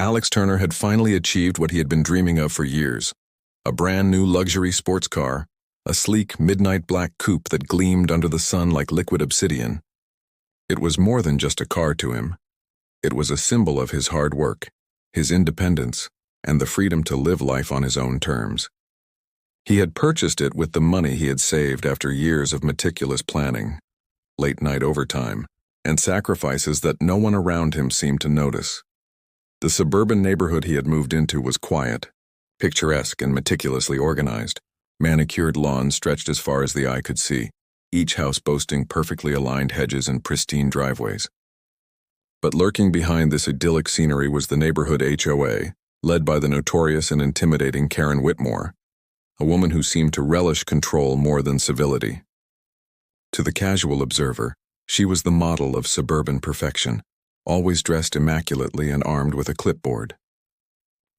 Alex Turner had finally achieved what he had been dreaming of for years. A brand new luxury sports car, a sleek midnight black coupe that gleamed under the sun like liquid obsidian. It was more than just a car to him. It was a symbol of his hard work, his independence, and the freedom to live life on his own terms. He had purchased it with the money he had saved after years of meticulous planning, late-night overtime, and sacrifices that no one around him seemed to notice. The suburban neighborhood he had moved into was quiet, picturesque and meticulously organized. Manicured lawns stretched as far as the eye could see, each house boasting perfectly aligned hedges and pristine driveways. But lurking behind this idyllic scenery was the neighborhood HOA, led by the notorious and intimidating Karen Whitmore, a woman who seemed to relish control more than civility. To the casual observer, she was the model of suburban perfection, always dressed immaculately and armed with a clipboard.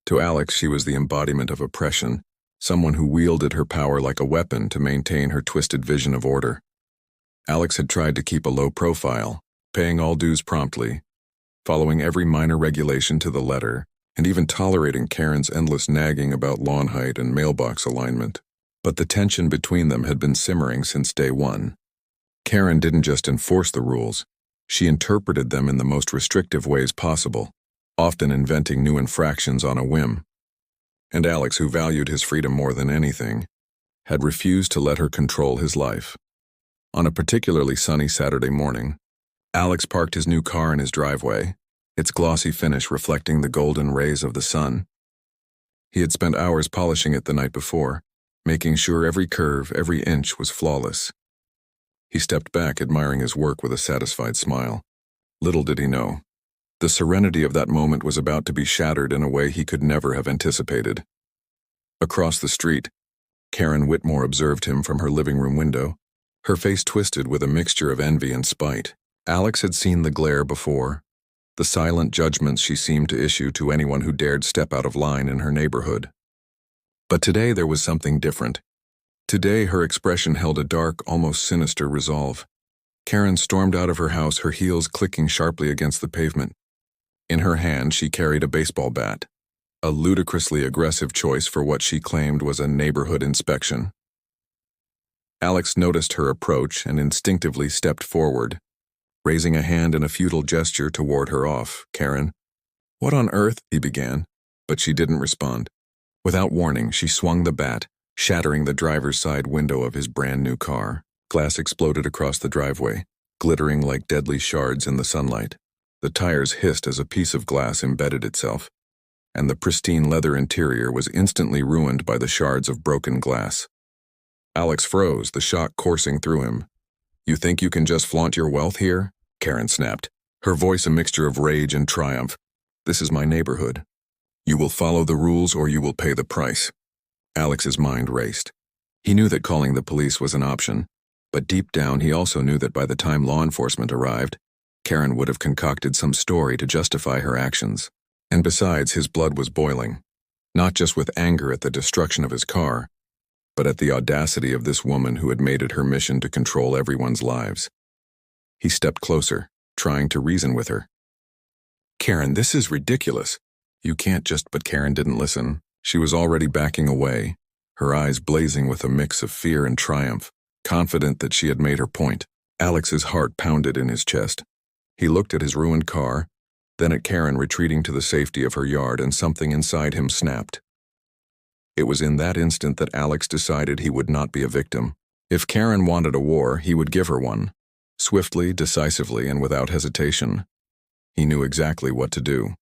To Alex, she was the embodiment of oppression, someone who wielded her power like a weapon to maintain her twisted vision of order. Alex had tried to keep a low profile, paying all dues promptly, following every minor regulation to the letter, and even tolerating Karen's endless nagging about lawn height and mailbox alignment. But the tension between them had been simmering since day one. Karen didn't just enforce the rules, she interpreted them in the most restrictive ways possible, often inventing new infractions on a whim. And Alex, who valued his freedom more than anything, had refused to let her control his life. On a particularly sunny Saturday morning, Alex parked his new car in his driveway, its glossy finish reflecting the golden rays of the sun. He had spent hours polishing it the night before, making sure every curve, every inch was flawless. He stepped back, admiring his work with a satisfied smile. Little did he know, the serenity of that moment was about to be shattered in a way he could never have anticipated. Across the street, Karen Whitmore observed him from her living room window, her face twisted with a mixture of envy and spite. Alex had seen the glare before, the silent judgments she seemed to issue to anyone who dared step out of line in her neighborhood. But today there was something different. Today her expression held a dark, almost sinister resolve. Karen stormed out of her house, her heels clicking sharply against the pavement. In her hand she carried a baseball bat, a ludicrously aggressive choice for what she claimed was a neighborhood inspection. Alex noticed her approach and instinctively stepped forward, raising a hand in a futile gesture to ward her off. "Karen." "What on earth?" he began, but she didn't respond. Without warning, she swung the bat, shattering the driver's side window of his brand new car. Glass exploded across the driveway, glittering like deadly shards in the sunlight. The tires hissed as a piece of glass embedded itself, and the pristine leather interior was instantly ruined by the shards of broken glass. Alex froze, the shock coursing through him. "You think you can just flaunt your wealth here?" Karen snapped, her voice a mixture of rage and triumph. "This is my neighborhood. You will follow the rules or you will pay the price." Alex's mind raced. He knew that calling the police was an option, but deep down he also knew that by the time law enforcement arrived, Karen would have concocted some story to justify her actions. And besides, his blood was boiling, not just with anger at the destruction of his car, but at the audacity of this woman who had made it her mission to control everyone's lives. He stepped closer, trying to reason with her. "Karen, this is ridiculous. You can't just..." But Karen didn't listen. She was already backing away, her eyes blazing with a mix of fear and triumph, confident that she had made her point. Alex's heart pounded in his chest. He looked at his ruined car, then at Karen retreating to the safety of her yard, and something inside him snapped. It was in that instant that Alex decided he would not be a victim. If Karen wanted a war, he would give her one. Swiftly, decisively, and without hesitation. He knew exactly what to do.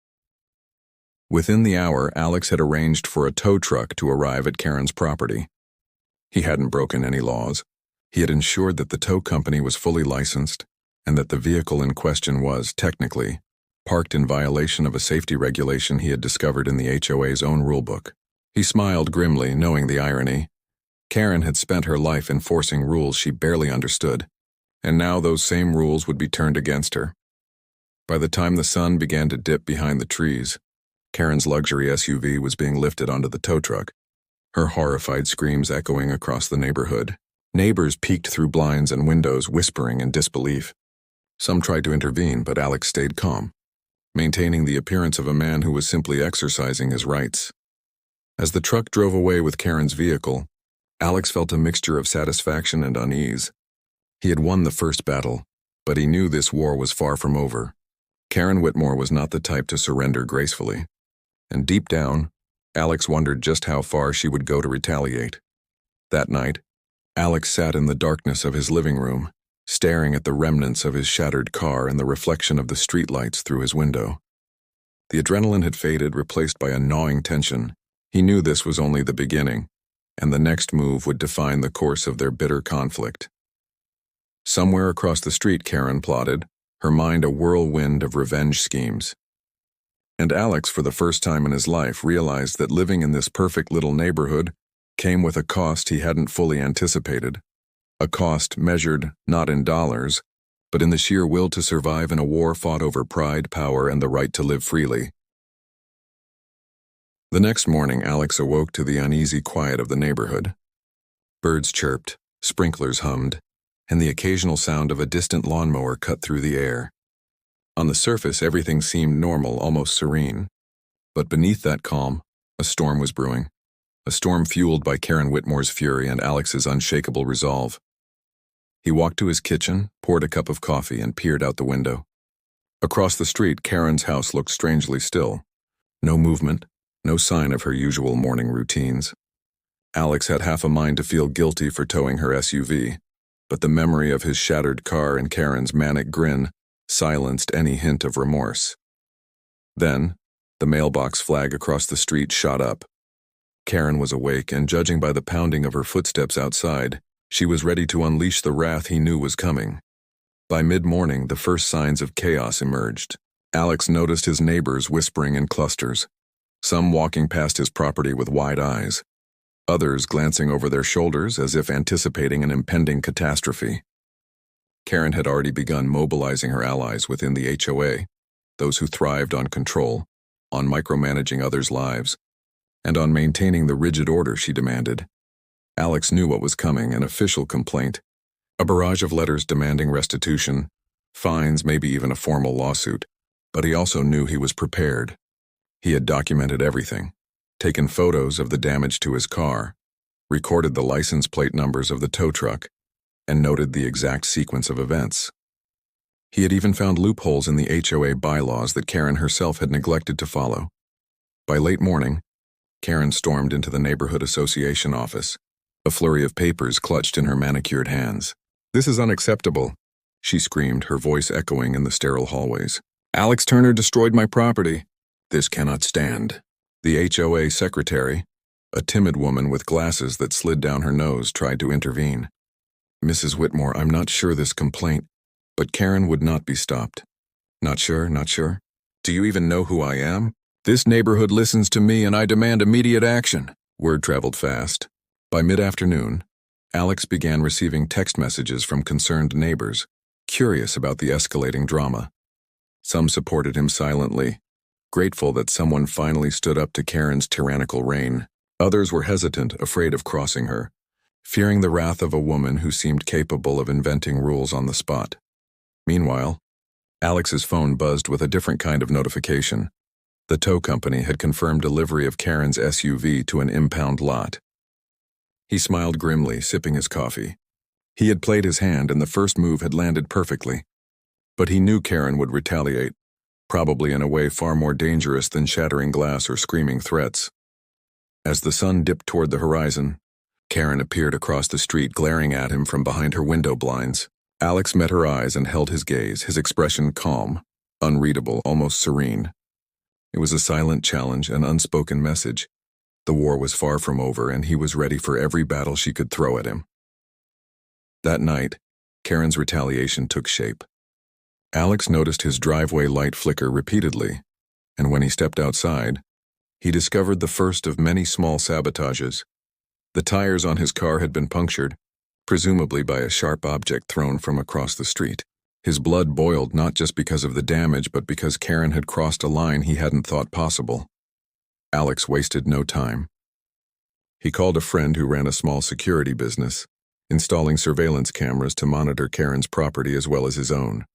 Within the hour, Alex had arranged for a tow truck to arrive at Karen's property. He hadn't broken any laws. He had ensured that the tow company was fully licensed, and that the vehicle in question was, technically, parked in violation of a safety regulation he had discovered in the HOA's own rulebook. He smiled grimly, knowing the irony. Karen had spent her life enforcing rules she barely understood, and now those same rules would be turned against her. By the time the sun began to dip behind the trees, Karen's luxury SUV was being lifted onto the tow truck, her horrified screams echoing across the neighborhood. Neighbors peeked through blinds and windows, whispering in disbelief. Some tried to intervene, but Alex stayed calm. maintaining the appearance of a man who was simply exercising his rights. As the truck drove away with Karen's vehicle, Alex felt a mixture of satisfaction and unease. He had won the first battle, but he knew this war was far from over. Karen Whitmore was not the type to surrender gracefully, and deep down, Alex wondered just how far she would go to retaliate. That night, Alex sat in the darkness of his living room, staring at the remnants of his shattered car and the reflection of the streetlights through his window. The adrenaline had faded, replaced by a gnawing tension. He knew this was only the beginning, and the next move would define the course of their bitter conflict. Somewhere across the street, Karen plotted, her mind a whirlwind of revenge schemes. And Alex, for the first time in his life, realized that living in this perfect little neighborhood came with a cost he hadn't fully anticipated, a cost measured not in dollars, but in the sheer will to survive in a war fought over pride, power, and the right to live freely. The next morning, Alex awoke to the uneasy quiet of the neighborhood. Birds chirped, sprinklers hummed, and the occasional sound of a distant lawnmower cut through the air. On the surface, everything seemed normal, almost serene. But beneath that calm, a storm was brewing. A storm fueled by Karen Whitmore's fury and Alex's unshakable resolve. He walked to his kitchen, poured a cup of coffee, and peered out the window. Across the street, Karen's house looked strangely still. No movement, no sign of her usual morning routines. Alex had half a mind to feel guilty for towing her SUV, but the memory of his shattered car and Karen's manic grin silenced any hint of remorse. Then, the mailbox flag across the street shot up. Karen was awake, and judging by the pounding of her footsteps outside, she was ready to unleash the wrath he knew was coming. By mid-morning, the first signs of chaos emerged. Alex noticed his neighbors whispering in clusters, some walking past his property with wide eyes, others glancing over their shoulders as if anticipating an impending catastrophe. Karen had already begun mobilizing her allies within the HOA, those who thrived on control, on micromanaging others' lives, and on maintaining the rigid order she demanded. Alex knew what was coming: an official complaint, a barrage of letters demanding restitution, fines, maybe even a formal lawsuit. But he also knew he was prepared. He had documented everything, taken photos of the damage to his car, recorded the license plate numbers of the tow truck, and noted the exact sequence of events. He had even found loopholes in the HOA bylaws that Karen herself had neglected to follow. By late morning, Karen stormed into the neighborhood association office, a flurry of papers clutched in her manicured hands. "This is unacceptable," she screamed, her voice echoing in the sterile hallways. "Alex Turner destroyed my property. This cannot stand." The HOA secretary, a timid woman with glasses that slid down her nose, tried to intervene. "Mrs. Whitmore, I'm not sure this complaint," but Karen would not be stopped. Not sure? Do you even know who I am? This neighborhood listens to me and I demand immediate action." Word traveled fast. By mid-afternoon, Alex began receiving text messages from concerned neighbors, curious about the escalating drama. Some supported him silently, grateful that someone finally stood up to Karen's tyrannical reign. Others were hesitant, afraid of crossing her, fearing the wrath of a woman who seemed capable of inventing rules on the spot. Meanwhile, Alex's phone buzzed with a different kind of notification. The tow company had confirmed delivery of Karen's SUV to an impound lot. He smiled grimly, sipping his coffee. He had played his hand, and the first move had landed perfectly. But he knew Karen would retaliate, probably in a way far more dangerous than shattering glass or screaming threats. As the sun dipped toward the horizon, Karen appeared across the street, glaring at him from behind her window blinds. Alex met her eyes and held his gaze, his expression calm, unreadable, almost serene. It was a silent challenge, an unspoken message. The war was far from over, and he was ready for every battle she could throw at him. That night, Karen's retaliation took shape. Alex noticed his driveway light flicker repeatedly, and when he stepped outside, he discovered the first of many small sabotages. The tires on his car had been punctured, presumably by a sharp object thrown from across the street. His blood boiled not just because of the damage, but because Karen had crossed a line he hadn't thought possible. Alex wasted no time. He called a friend who ran a small security business, installing surveillance cameras to monitor Karen's property as well as his own.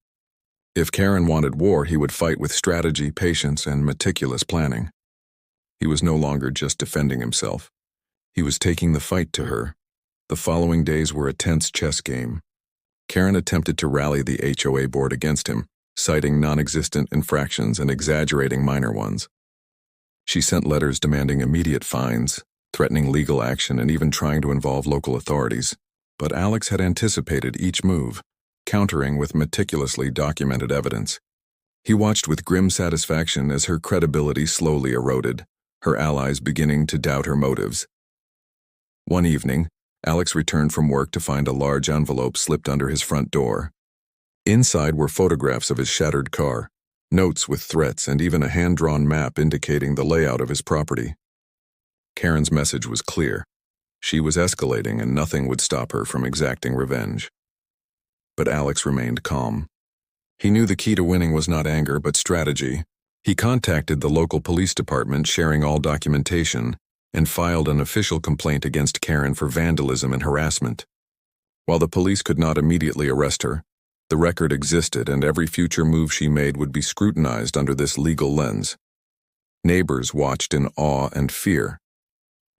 If Karen wanted war, he would fight with strategy, patience, and meticulous planning. He was no longer just defending himself. He was taking the fight to her. The following days were a tense chess game. Karen attempted to rally the HOA board against him, citing non-existent infractions and exaggerating minor ones. She sent letters demanding immediate fines, threatening legal action, and even trying to involve local authorities. But Alex had anticipated each move, countering with meticulously documented evidence. He watched with grim satisfaction as her credibility slowly eroded, her allies beginning to doubt her motives. One evening, Alex returned from work to find a large envelope slipped under his front door. Inside were photographs of his shattered car, notes with threats, and even a hand-drawn map indicating the layout of his property. Karen's message was clear. She was escalating, and nothing would stop her from exacting revenge. But Alex remained calm. He knew the key to winning was not anger, but strategy. He contacted the local police department, sharing all documentation, and filed an official complaint against Karen for vandalism and harassment. While the police could not immediately arrest her, the record existed, and every future move she made would be scrutinized under this legal lens. Neighbors watched in awe and fear.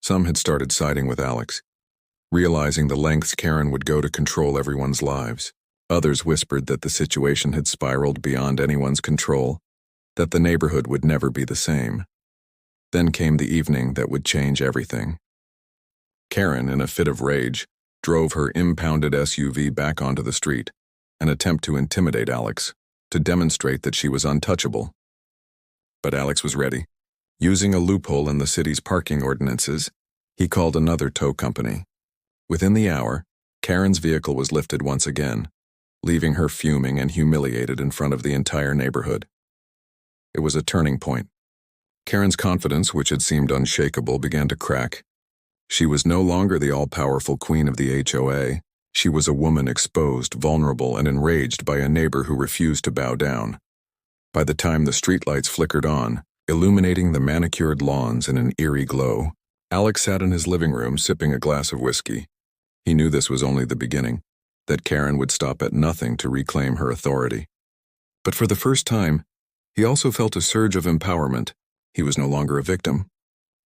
Some had started siding with Alex, realizing the lengths Karen would go to control everyone's lives. Others whispered that the situation had spiraled beyond anyone's control, that the neighborhood would never be the same. Then came the evening that would change everything. Karen, in a fit of rage, drove her impounded SUV back onto the street, an attempt to intimidate Alex, to demonstrate that she was untouchable. But Alex was ready. Using a loophole in the city's parking ordinances, he called another tow company. Within the hour, Karen's vehicle was lifted once again, leaving her fuming and humiliated in front of the entire neighborhood. It was a turning point. Karen's confidence, which had seemed unshakable, began to crack. She was no longer the all-powerful queen of the HOA. She was a woman exposed, vulnerable, and enraged by a neighbor who refused to bow down. By the time the streetlights flickered on, illuminating the manicured lawns in an eerie glow, Alex sat in his living room sipping a glass of whiskey. He knew this was only the beginning, that Karen would stop at nothing to reclaim her authority. But for the first time, he also felt a surge of empowerment. He was no longer a victim.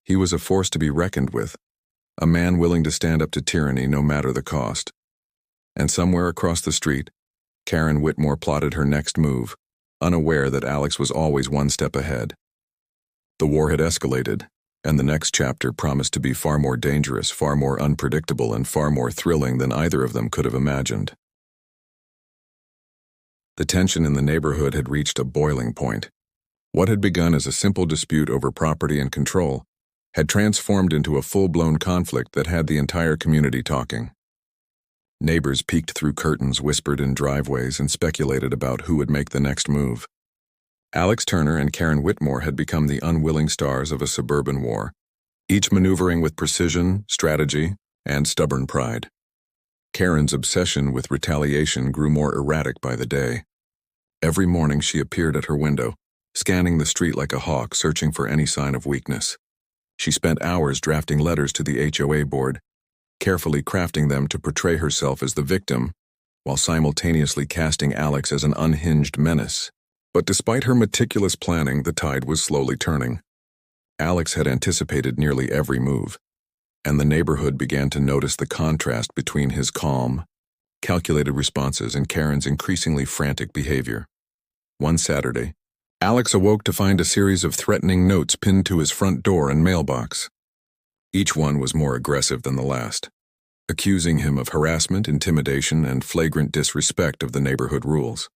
He was a force to be reckoned with, a man willing to stand up to tyranny no matter the cost. And somewhere across the street, Karen Whitmore plotted her next move, unaware that Alex was always one step ahead. The war had escalated, and the next chapter promised to be far more dangerous, far more unpredictable, and far more thrilling than either of them could have imagined. The tension in the neighborhood had reached a boiling point. What had begun as a simple dispute over property and control had transformed into a full-blown conflict that had the entire community talking. Neighbors peeked through curtains, whispered in driveways, and speculated about who would make the next move. Alex Turner and Karen Whitmore had become the unwilling stars of a suburban war, each maneuvering with precision, strategy, and stubborn pride. Karen's obsession with retaliation grew more erratic by the day. Every morning she appeared at her window, scanning the street like a hawk, searching for any sign of weakness. She spent hours drafting letters to the HOA board, carefully crafting them to portray herself as the victim, while simultaneously casting Alex as an unhinged menace. But despite her meticulous planning, the tide was slowly turning. Alex had anticipated nearly every move, and the neighborhood began to notice the contrast between his calm, calculated responses and Karen's increasingly frantic behavior. One Saturday, Alex awoke to find a series of threatening notes pinned to his front door and mailbox. Each one was more aggressive than the last, accusing him of harassment, intimidation, and flagrant disrespect of the neighborhood rules.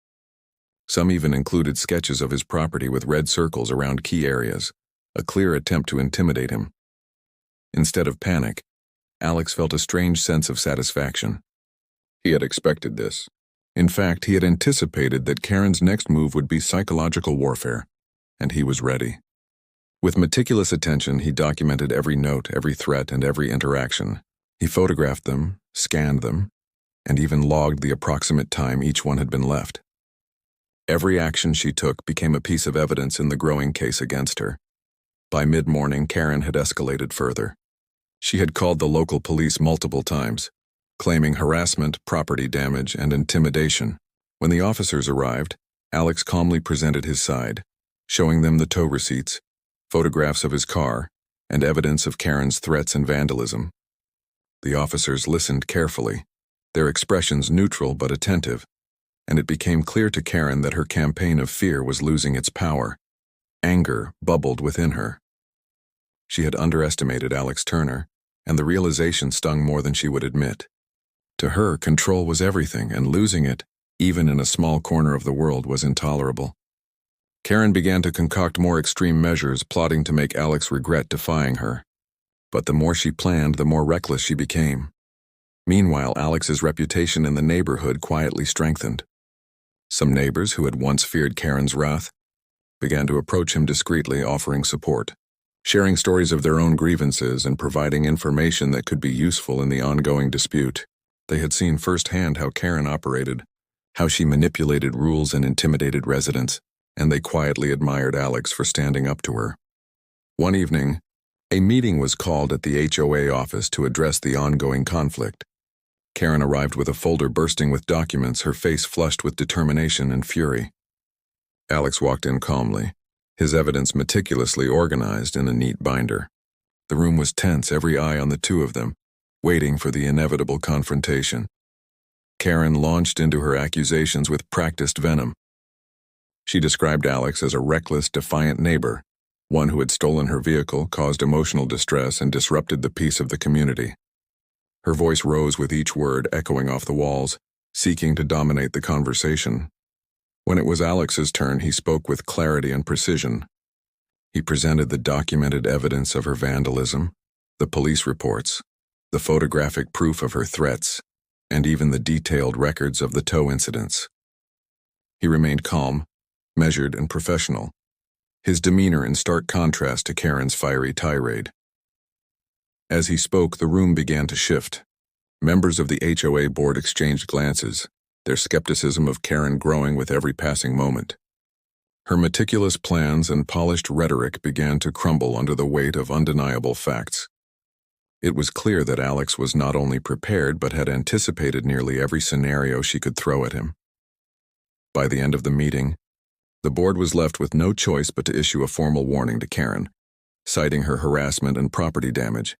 Some even included sketches of his property with red circles around key areas, a clear attempt to intimidate him. Instead of panic, Alex felt a strange sense of satisfaction. He had expected this. In fact, he had anticipated that Karen's next move would be psychological warfare, and he was ready. With meticulous attention, he documented every note, every threat, and every interaction. He photographed them, scanned them, and even logged the approximate time each one had been left. Every action she took became a piece of evidence in the growing case against her. By mid-morning, Karen had escalated further. She had called the local police multiple times, claiming harassment, property damage, and intimidation. When the officers arrived, Alex calmly presented his side, showing them the tow receipts, photographs of his car, and evidence of Karen's threats and vandalism. The officers listened carefully, their expressions neutral but attentive, and it became clear to Karen that her campaign of fear was losing its power. Anger bubbled within her. She had underestimated Alex Turner, and the realization stung more than she would admit. To her, control was everything, and losing it, even in a small corner of the world, was intolerable. Karen began to concoct more extreme measures, plotting to make Alex regret defying her. But the more she planned, the more reckless she became. Meanwhile, Alex's reputation in the neighborhood quietly strengthened. Some neighbors who had once feared Karen's wrath began to approach him discreetly, offering support, sharing stories of their own grievances and providing information that could be useful in the ongoing dispute. They had seen firsthand how Karen operated, how she manipulated rules and intimidated residents, and they quietly admired Alex for standing up to her. One evening, a meeting was called at the HOA office to address the ongoing conflict. Karen arrived with a folder bursting with documents, her face flushed with determination and fury. Alex walked in calmly, his evidence meticulously organized in a neat binder. The room was tense, every eye on the two of them, waiting for the inevitable confrontation. Karen launched into her accusations with practiced venom. She described Alex as a reckless, defiant neighbor, one who had stolen her vehicle, caused emotional distress, and disrupted the peace of the community. Her voice rose with each word, echoing off the walls, seeking to dominate the conversation. When it was Alex's turn, he spoke with clarity and precision. He presented the documented evidence of her vandalism, the police reports, the photographic proof of her threats, and even the detailed records of the tow incidents. He remained calm, measured, and professional, his demeanor in stark contrast to Karen's fiery tirade. As he spoke, the room began to shift. Members of the HOA board exchanged glances, their skepticism of Karen growing with every passing moment. Her meticulous plans and polished rhetoric began to crumble under the weight of undeniable facts. It was clear that Alex was not only prepared but had anticipated nearly every scenario she could throw at him. By the end of the meeting, the board was left with no choice but to issue a formal warning to Karen, citing her harassment and property damage.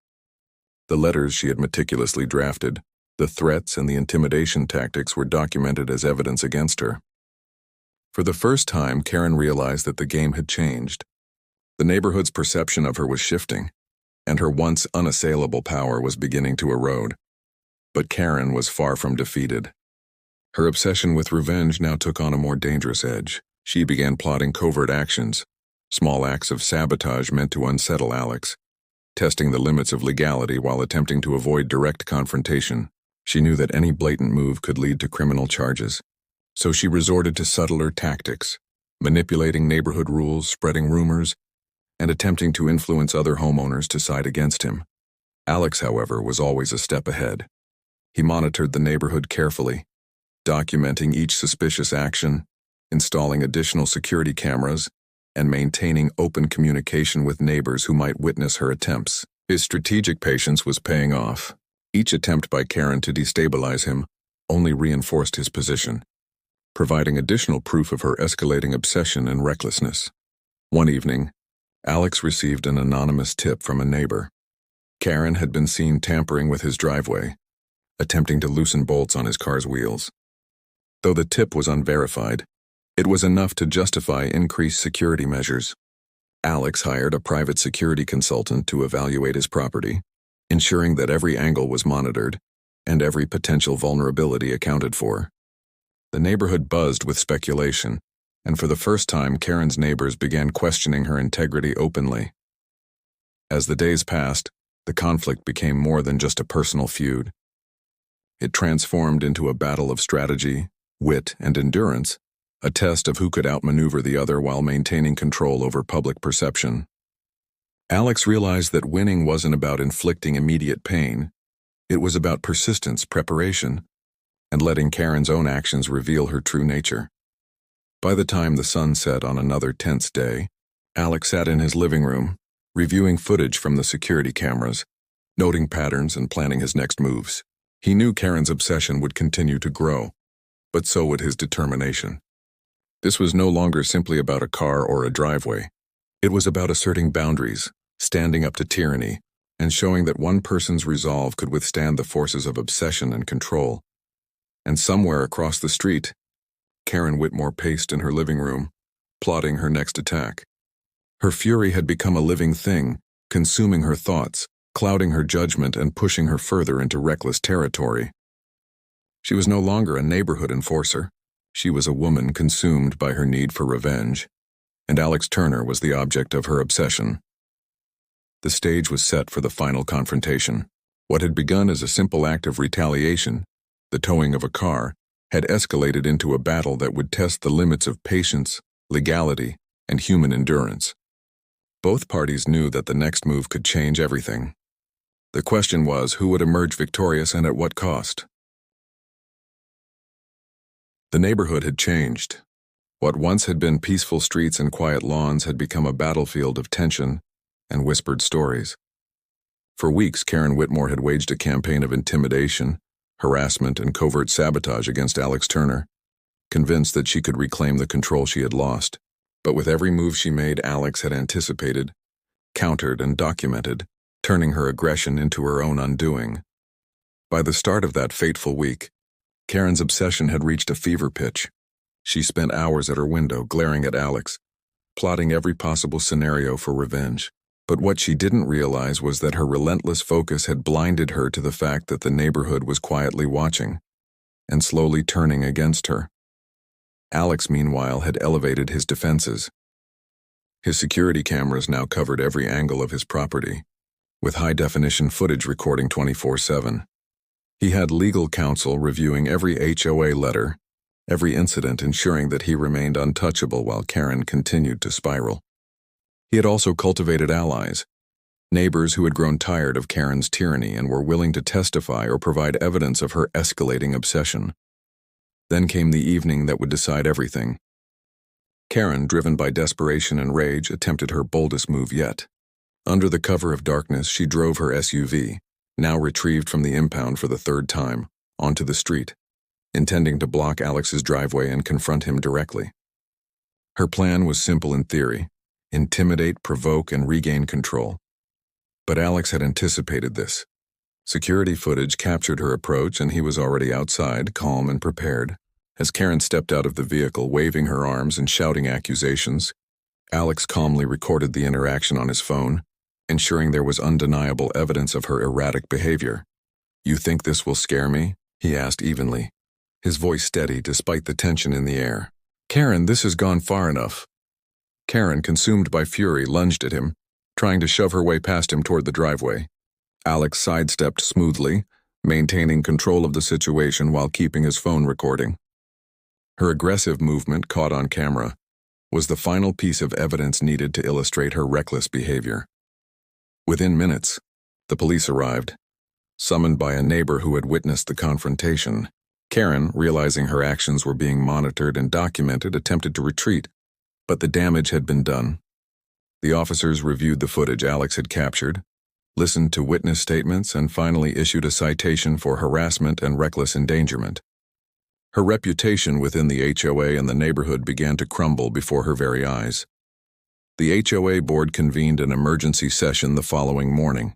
The letters she had meticulously drafted, the threats and the intimidation tactics were documented as evidence against her. For the first time, Karen realized that the game had changed. The neighborhood's perception of her was shifting, and her once unassailable power was beginning to erode. But Karen was far from defeated. Her obsession with revenge now took on a more dangerous edge. She began plotting covert actions, small acts of sabotage meant to unsettle Alex, testing the limits of legality while attempting to avoid direct confrontation. She knew that any blatant move could lead to criminal charges, so she resorted to subtler tactics, manipulating neighborhood rules, spreading rumors, and attempting to influence other homeowners to side against him. Alex, however, was always a step ahead. He monitored the neighborhood carefully, documenting each suspicious action, installing additional security cameras, and maintaining open communication with neighbors who might witness her attempts. His strategic patience was paying off. Each attempt by Karen to destabilize him only reinforced his position, providing additional proof of her escalating obsession and recklessness. One evening, Alex received an anonymous tip from a neighbor. Karen had been seen tampering with his driveway, attempting to loosen bolts on his car's wheels. Though the tip was unverified, it was enough to justify increased security measures. Alex hired a private security consultant to evaluate his property, ensuring that every angle was monitored and every potential vulnerability accounted for. The neighborhood buzzed with speculation, and for the first time, Karen's neighbors began questioning her integrity openly. As the days passed, the conflict became more than just a personal feud. It transformed into a battle of strategy, wit, and endurance, a test of who could outmaneuver the other while maintaining control over public perception. Alex realized that winning wasn't about inflicting immediate pain. It was about persistence, preparation, and letting Karen's own actions reveal her true nature. By the time the sun set on another tense day, Alex sat in his living room, reviewing footage from the security cameras, noting patterns and planning his next moves. He knew Karen's obsession would continue to grow, but so would his determination. This was no longer simply about a car or a driveway. It was about asserting boundaries, standing up to tyranny, and showing that one person's resolve could withstand the forces of obsession and control. And somewhere across the street, Karen Whitmore paced in her living room, plotting her next attack. Her fury had become a living thing, consuming her thoughts, clouding her judgment, and pushing her further into reckless territory. She was no longer a neighborhood enforcer. She was a woman consumed by her need for revenge, and Alex Turner was the object of her obsession. The stage was set for the final confrontation. What had begun as a simple act of retaliation, the towing of a car, had escalated into a battle that would test the limits of patience, legality, and human endurance. Both parties knew that the next move could change everything. The question was who would emerge victorious and at what cost. The neighborhood had changed. What once had been peaceful streets and quiet lawns had become a battlefield of tension and whispered stories. For weeks, Karen Whitmore had waged a campaign of intimidation, harassment, and covert sabotage against Alex Turner, convinced that she could reclaim the control she had lost. But with every move she made, Alex had anticipated, countered, and documented, turning her aggression into her own undoing. By the start of that fateful week, Karen's obsession had reached a fever pitch. She spent hours at her window, glaring at Alex, plotting every possible scenario for revenge. But what she didn't realize was that her relentless focus had blinded her to the fact that the neighborhood was quietly watching and slowly turning against her. Alex, meanwhile, had elevated his defenses. His security cameras now covered every angle of his property, with high-definition footage recording 24/7. He had legal counsel reviewing every HOA letter, every incident, ensuring that he remained untouchable while Karen continued to spiral. He had also cultivated allies, neighbors who had grown tired of Karen's tyranny and were willing to testify or provide evidence of her escalating obsession. Then came the evening that would decide everything. Karen, driven by desperation and rage, attempted her boldest move yet. Under the cover of darkness, she drove her SUV, now retrieved from the impound for the third time, onto the street, intending to block Alex's driveway and confront him directly. Her plan was simple in theory: intimidate, provoke, and regain control. But Alex had anticipated this. Security footage captured her approach, and he was already outside, calm and prepared. As Karen stepped out of the vehicle, waving her arms and shouting accusations, Alex calmly recorded the interaction on his phone, ensuring there was undeniable evidence of her erratic behavior. "You think this will scare me?" he asked evenly, his voice steady despite the tension in the air. "Karen, this has gone far enough." Karen, consumed by fury, lunged at him, trying to shove her way past him toward the driveway. Alex sidestepped smoothly, maintaining control of the situation while keeping his phone recording. Her aggressive movement, caught on camera, was the final piece of evidence needed to illustrate her reckless behavior. Within minutes, the police arrived, summoned by a neighbor who had witnessed the confrontation. Karen, realizing her actions were being monitored and documented, attempted to retreat, but the damage had been done. The officers reviewed the footage Alex had captured, listened to witness statements, and finally issued a citation for harassment and reckless endangerment. Her reputation within the HOA and the neighborhood began to crumble before her very eyes. The HOA board convened an emergency session the following morning.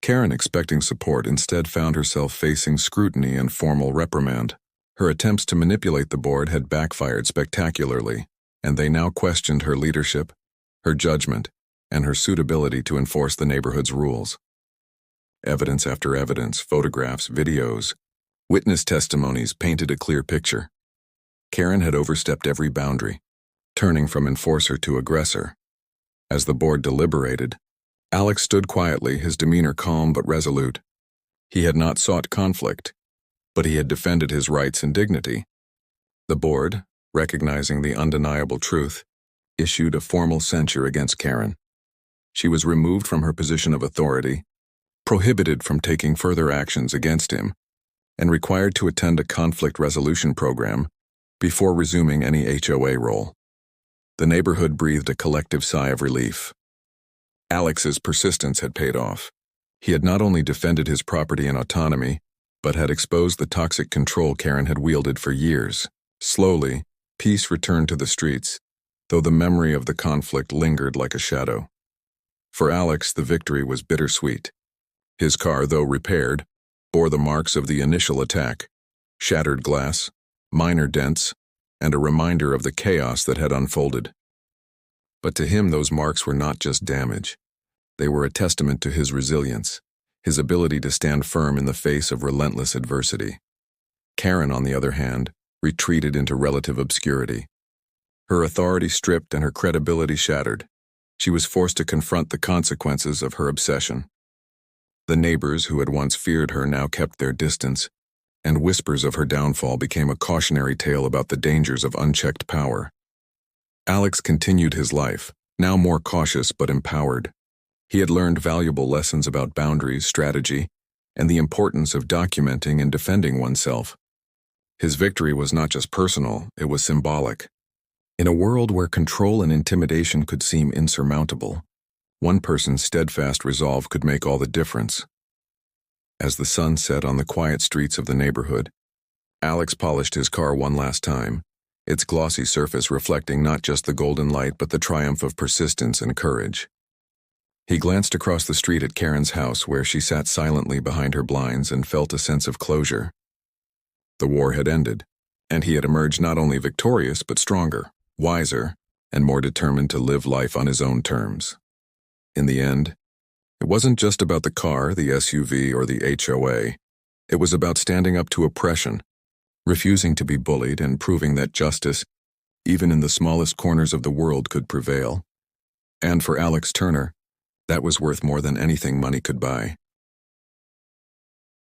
Karen, expecting support, instead found herself facing scrutiny and formal reprimand. Her attempts to manipulate the board had backfired spectacularly, and they now questioned her leadership, her judgment, and her suitability to enforce the neighborhood's rules. Evidence after evidence, photographs, videos, witness testimonies painted a clear picture. Karen had overstepped every boundary, turning from enforcer to aggressor. As the board deliberated, Alex stood quietly, his demeanor calm but resolute. He had not sought conflict, but he had defended his rights and dignity. The board, recognizing the undeniable truth, issued a formal censure against Karen. She was removed from her position of authority, prohibited from taking further actions against him, and required to attend a conflict resolution program before resuming any HOA role. The neighborhood breathed a collective sigh of relief. Alex's persistence had paid off. He had not only defended his property and autonomy, but had exposed the toxic control Karen had wielded for years. Slowly, Peace returned to the streets, though the memory of the conflict lingered like a shadow. For Alex, the victory was bittersweet. His car, though repaired, bore the marks of the initial attack: shattered glass, minor dents, and a reminder of the chaos that had unfolded. But to him, those marks were not just damage. They were a testament to his resilience, his ability to stand firm in the face of relentless adversity. Karen, on the other hand, retreated into relative obscurity. Her authority stripped and her credibility shattered, she was forced to confront the consequences of her obsession. The neighbors who had once feared her now kept their distance, and whispers of her downfall became a cautionary tale about the dangers of unchecked power. Alex continued his life, now more cautious but empowered. He had learned valuable lessons about boundaries, strategy, and the importance of documenting and defending oneself. His victory was not just personal, it was symbolic. In a world where control and intimidation could seem insurmountable, one person's steadfast resolve could make all the difference. As the sun set on the quiet streets of the neighborhood, Alex polished his car one last time, its glossy surface reflecting not just the golden light but the triumph of persistence and courage. He glanced across the street at Karen's house, where she sat silently behind her blinds, and felt a sense of closure. The war had ended, and he had emerged not only victorious but stronger, wiser, and more determined to live life on his own terms. In the end, it wasn't just about the car, the SUV, or the HOA. It was about standing up to oppression, refusing to be bullied, and proving that justice, even in the smallest corners of the world, could prevail. And for Alex Turner, that was worth more than anything money could buy.